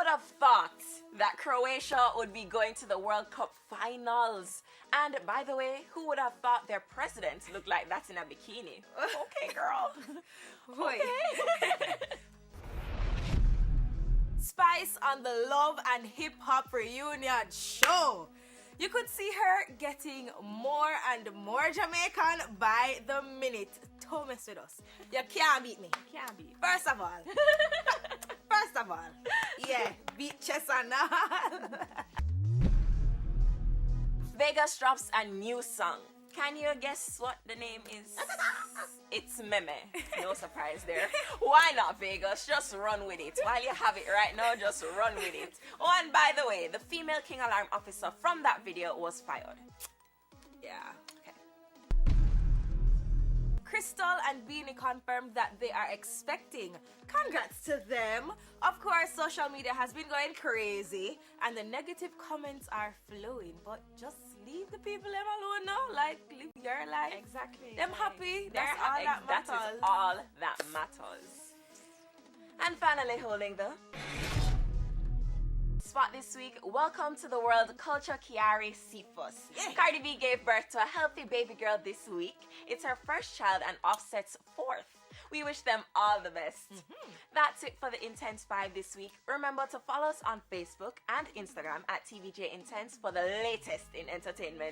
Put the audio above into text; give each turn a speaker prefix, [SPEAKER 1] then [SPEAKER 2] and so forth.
[SPEAKER 1] would have thought that Croatia would be going to the World Cup finals? And by the way, who would have thought their president looked like that in a bikini? Okay, girl. Okay.
[SPEAKER 2] Spice on the Love and Hip Hop Reunion show. You could see her getting more and more Jamaican by the minute. Don't mess with us. You can't beat me.
[SPEAKER 1] Can't be.
[SPEAKER 2] First of all, yeah, beat chess and all.
[SPEAKER 1] Vegas drops a new song. Can you guess what the name is? It's Meme. No surprise there. Why not, Vegas? Just run with it. While you have it right now, just run with it. Oh, and by the way, the female King Alarm officer from that video was fired.
[SPEAKER 2] Yeah.
[SPEAKER 1] Okay.
[SPEAKER 2] Crystal and Beanie confirmed that they are expecting. Congrats to them. Of course, social media has been going crazy and the negative comments are flowing, but just leave the people them alone now. Like, live your life.
[SPEAKER 1] Exactly.
[SPEAKER 2] Them happy. That's all that matters.
[SPEAKER 1] That is all that matters. And finally, holding the spot this week, welcome to the world, Culture Kiari Cephas.
[SPEAKER 2] Yeah.
[SPEAKER 1] Cardi B gave birth to a healthy baby girl this week. It's her first child and Offset's fourth. We wish them all the best. That's it for the Intense 5 this week. Remember to follow us on Facebook and Instagram at TVJ Intense for the latest in entertainment.